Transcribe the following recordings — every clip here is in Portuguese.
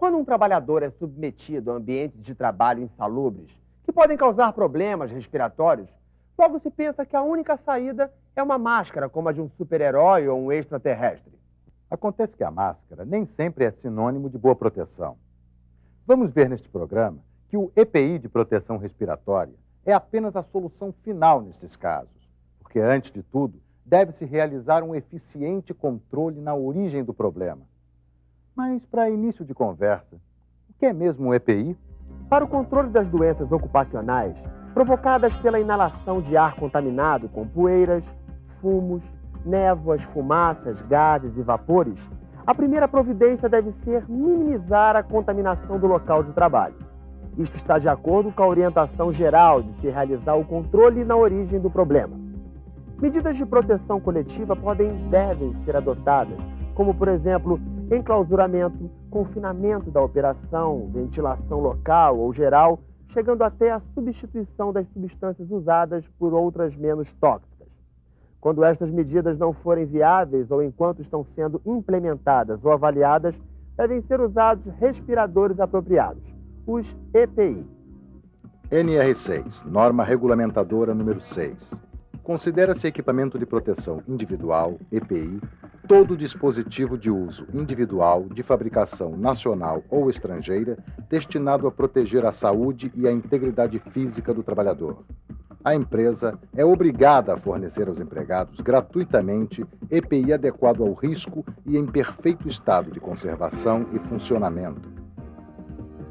Quando um trabalhador é submetido a ambientes de trabalho insalubres, que podem causar problemas respiratórios, logo se pensa que a única saída é uma máscara, como a de um super-herói ou um extraterrestre. Acontece que a máscara nem sempre é sinônimo de boa proteção. Vamos ver neste programa que o EPI de proteção respiratória é apenas a solução final nesses casos, porque, antes de tudo, deve-se realizar um eficiente controle na origem do problema. Mas, para início de conversa, o que é mesmo um EPI? Para o controle das doenças ocupacionais provocadas pela inalação de ar contaminado com poeiras, fumos, névoas, fumaças, gases e vapores, a primeira providência deve ser minimizar a contaminação do local de trabalho. Isto está de acordo com a orientação geral de se realizar o controle na origem do problema. Medidas de proteção coletiva podem e devem ser adotadas, como, por exemplo, enclausuramento, confinamento da operação, ventilação local ou geral, chegando até a substituição das substâncias usadas por outras menos tóxicas. Quando estas medidas não forem viáveis ou enquanto estão sendo implementadas ou avaliadas, devem ser usados respiradores apropriados, os EPI. NR6, norma regulamentadora número 6. Considera-se equipamento de proteção individual, EPI, todo dispositivo de uso individual, de fabricação nacional ou estrangeira, destinado a proteger a saúde e a integridade física do trabalhador. A empresa é obrigada a fornecer aos empregados gratuitamente EPI adequado ao risco e em perfeito estado de conservação e funcionamento.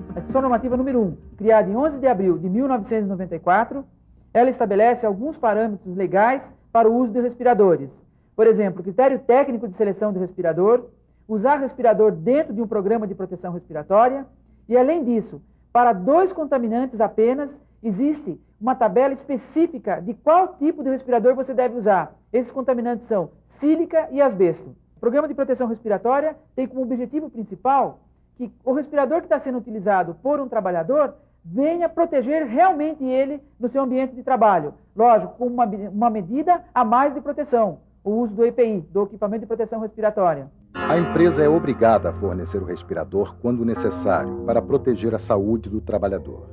A Instituição Normativa número 1, criada em 11 de abril de 1994, ela estabelece alguns parâmetros legais para o uso de respiradores. Por exemplo, critério técnico de seleção de respirador, usar respirador dentro de um programa de proteção respiratória e, além disso, para 2 contaminantes apenas, existe uma tabela específica de qual tipo de respirador você deve usar. Esses contaminantes são sílica e asbesto. O programa de proteção respiratória tem como objetivo principal que o respirador que está sendo utilizado por um trabalhador venha proteger realmente ele no seu ambiente de trabalho. Lógico, com uma medida a mais de proteção, o uso do EPI, do equipamento de proteção respiratória. A empresa é obrigada a fornecer o respirador quando necessário para proteger a saúde do trabalhador.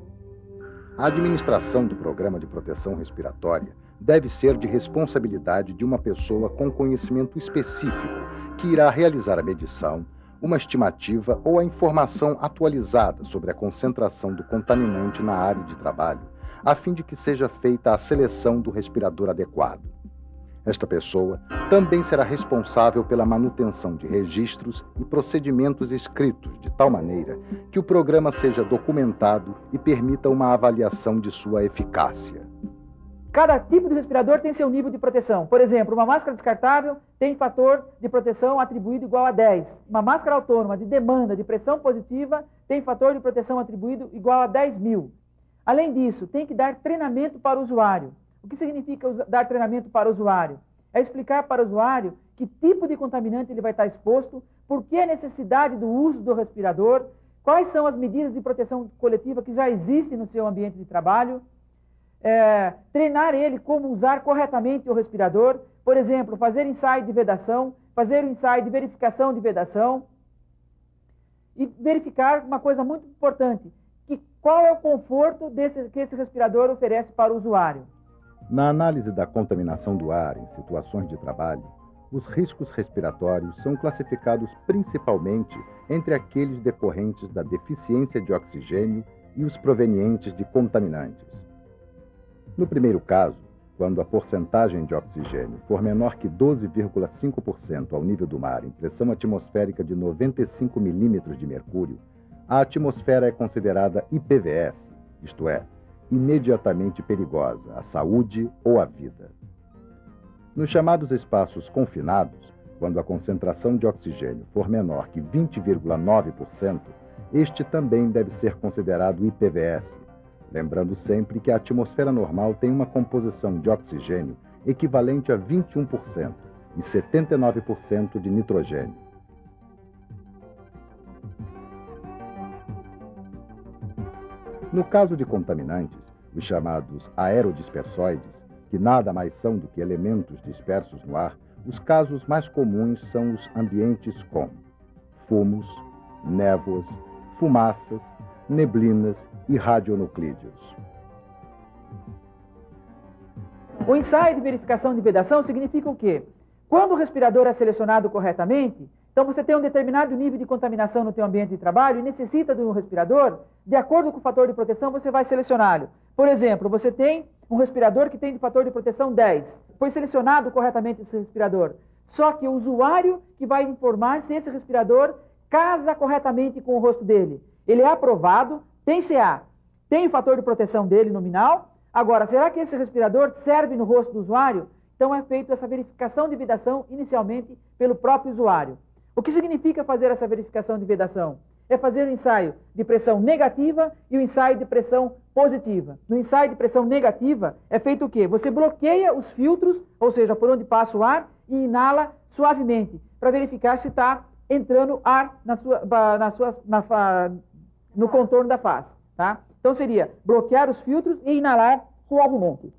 A administração do programa de proteção respiratória deve ser de responsabilidade de uma pessoa com conhecimento específico que irá realizar a medição, uma estimativa ou a informação atualizada sobre a concentração do contaminante na área de trabalho, a fim de que seja feita a seleção do respirador adequado. Esta pessoa também será responsável pela manutenção de registros e procedimentos escritos de tal maneira que o programa seja documentado e permita uma avaliação de sua eficácia. Cada tipo de respirador tem seu nível de proteção. Por exemplo, uma máscara descartável tem fator de proteção atribuído igual a 10. Uma máscara autônoma de demanda de pressão positiva tem fator de proteção atribuído igual a 10.000. Além disso, tem que dar treinamento para o usuário. O que significa dar treinamento para o usuário? É explicar para o usuário que tipo de contaminante ele vai estar exposto, por que a necessidade do uso do respirador, quais são as medidas de proteção coletiva que já existem no seu ambiente de trabalho, treinar ele como usar corretamente o respirador, por exemplo, fazer ensaio de vedação, fazer o ensaio de verificação de vedação e verificar uma coisa muito importante, que qual é o conforto que esse respirador oferece para o usuário. Na análise da contaminação do ar em situações de trabalho, os riscos respiratórios são classificados principalmente entre aqueles decorrentes da deficiência de oxigênio e os provenientes de contaminantes. No primeiro caso, quando a porcentagem de oxigênio for menor que 12,5% ao nível do mar em pressão atmosférica de 95 milímetros de mercúrio, a atmosfera é considerada IPVS, isto é, imediatamente perigosa à saúde ou à vida. Nos chamados espaços confinados, quando a concentração de oxigênio for menor que 20,9%, este também deve ser considerado IPVS, lembrando sempre que a atmosfera normal tem uma composição de oxigênio equivalente a 21% e 79% de nitrogênio. No caso de contaminantes, os chamados aerodispersóides, que nada mais são do que elementos dispersos no ar, os casos mais comuns são os ambientes com fumos, névoas, fumaças, neblinas e radionuclídeos. O ensaio de verificação de vedação significa o quê? Quando o respirador é selecionado corretamente, então você tem um determinado nível de contaminação no teu ambiente de trabalho e necessita de um respirador, de acordo com o fator de proteção, você vai selecioná-lo. Por exemplo, você tem um respirador que tem de fator de proteção 10. Foi selecionado corretamente esse respirador. Só que o usuário que vai informar se esse respirador casa corretamente com o rosto dele. Ele é aprovado, tem CA, tem o fator de proteção dele nominal. Agora, será que esse respirador serve no rosto do usuário? Então é feita essa verificação de vedação inicialmente pelo próprio usuário. O que significa fazer essa verificação de vedação? É fazer o ensaio de pressão negativa e o ensaio de pressão positiva. No ensaio de pressão negativa é feito o quê? Você bloqueia os filtros, ou seja, por onde passa o ar, e inala suavemente, para verificar se está entrando ar no contorno da face. Tá? Então seria bloquear os filtros e inalar suavemente.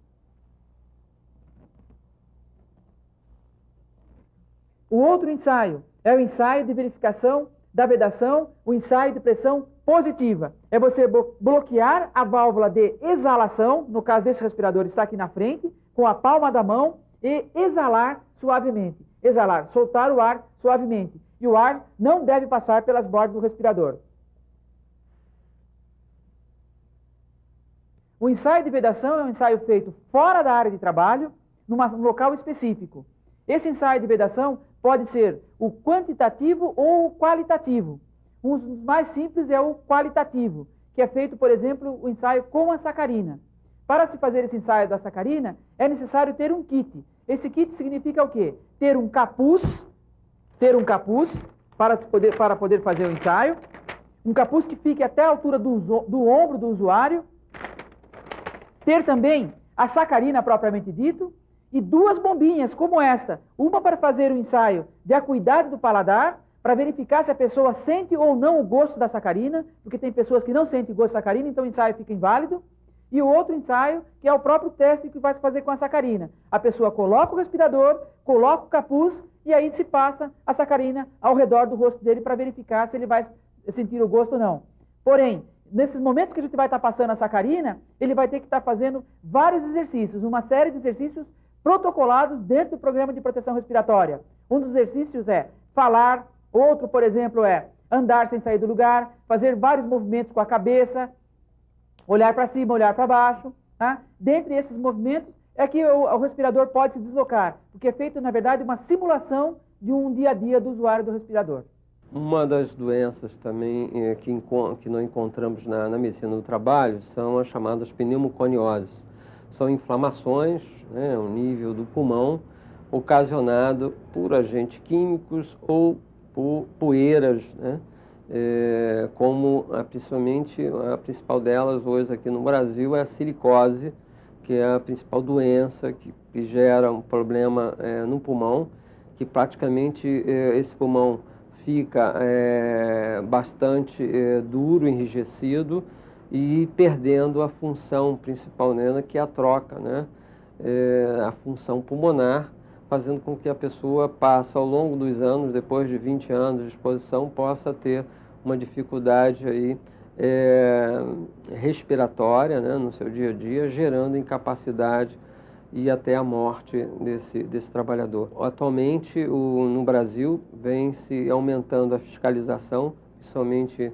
O outro ensaio é o ensaio de verificação da vedação, o ensaio de pressão positiva. É você bloquear a válvula de exalação, no caso desse respirador está aqui na frente, com a palma da mão e exalar suavemente. Exalar, soltar o ar suavemente. E o ar não deve passar pelas bordas do respirador. O ensaio de vedação é um ensaio feito fora da área de trabalho, num local específico. Esse ensaio de vedação pode ser o quantitativo ou o qualitativo. Um dos mais simples é o qualitativo, que é feito, por exemplo, o ensaio com a sacarina. Para se fazer esse ensaio da sacarina, é necessário ter um kit. Esse kit significa o quê? Ter um capuz para poder fazer o ensaio, um capuz que fique até a altura do ombro do usuário, ter também a sacarina propriamente dito, e duas bombinhas como esta, uma para fazer o ensaio de acuidade do paladar, para verificar se a pessoa sente ou não o gosto da sacarina, porque tem pessoas que não sentem o gosto da sacarina, então o ensaio fica inválido, e o outro ensaio, que é o próprio teste que vai se fazer com a sacarina. A pessoa coloca o respirador, coloca o capuz, e aí se passa a sacarina ao redor do rosto dele para verificar se ele vai sentir o gosto ou não. Porém, nesses momentos que a gente vai estar passando a sacarina, ele vai ter que estar fazendo vários exercícios, uma série de exercícios protocolados dentro do programa de proteção respiratória. Um dos exercícios é falar, outro, por exemplo, é andar sem sair do lugar, fazer vários movimentos com a cabeça, olhar para cima, olhar para baixo. Tá? Dentre esses movimentos é que o respirador pode se deslocar, porque é feito, na verdade, uma simulação de um dia a dia do usuário do respirador. Uma das doenças também que nós encontramos na medicina do trabalho são as chamadas pneumoconioses. São inflamações, o nível do pulmão, ocasionado por agentes químicos ou por poeiras, como principalmente a principal delas hoje aqui no Brasil é a silicose, que é a principal doença que gera um problema no pulmão, que praticamente esse pulmão fica bastante duro, enrijecido, e perdendo a função principal nela, que é a troca, a função pulmonar, fazendo com que a pessoa passe ao longo dos anos, depois de 20 anos de exposição, possa ter uma dificuldade aí, respiratória, no seu dia a dia, gerando incapacidade e até a morte desse trabalhador. Atualmente, no Brasil, vem se aumentando a fiscalização, principalmente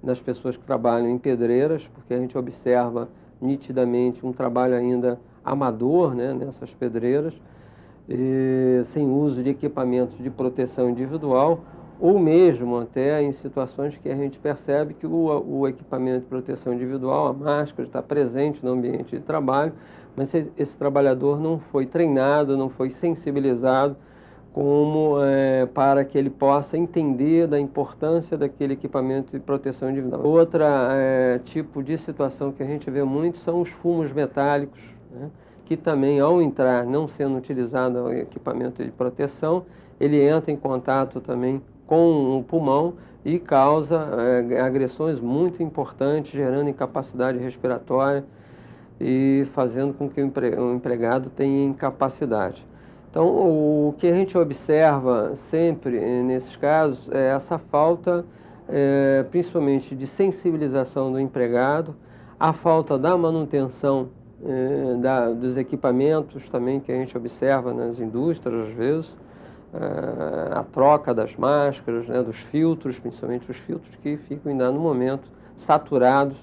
das pessoas que trabalham em pedreiras, porque a gente observa nitidamente um trabalho ainda amador, nessas pedreiras, sem uso de equipamentos de proteção individual, ou mesmo até em situações que a gente percebe que o equipamento de proteção individual, a máscara, está presente no ambiente de trabalho, mas esse trabalhador não foi treinado, não foi sensibilizado para que ele possa entender da importância daquele equipamento de proteção individual. Outra tipo de situação que a gente vê muito são os fumos metálicos, que também, ao entrar, não sendo utilizado o equipamento de proteção, ele entra em contato também com o pulmão e causa agressões muito importantes, gerando incapacidade respiratória e fazendo com que o empregado tenha incapacidade. Então, o que a gente observa sempre nesses casos é essa falta principalmente de sensibilização do empregado, a falta da manutenção dos equipamentos também que a gente observa nas indústrias às vezes, a troca das máscaras, né, dos filtros, principalmente os filtros que ficam em dado momento saturados,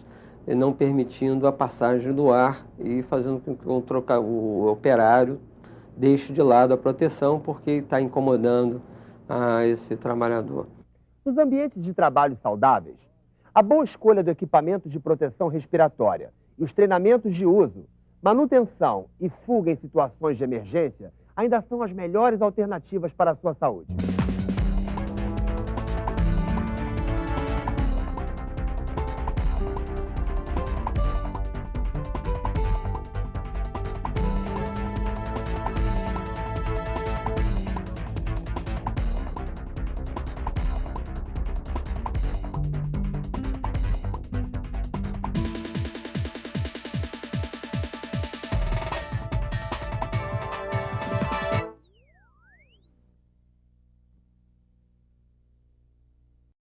não permitindo a passagem do ar e fazendo com que o operário deixe de lado a proteção porque está incomodando esse trabalhador. Nos ambientes de trabalho saudáveis, a boa escolha do equipamento de proteção respiratória e os treinamentos de uso, manutenção e fuga em situações de emergência ainda são as melhores alternativas para a sua saúde.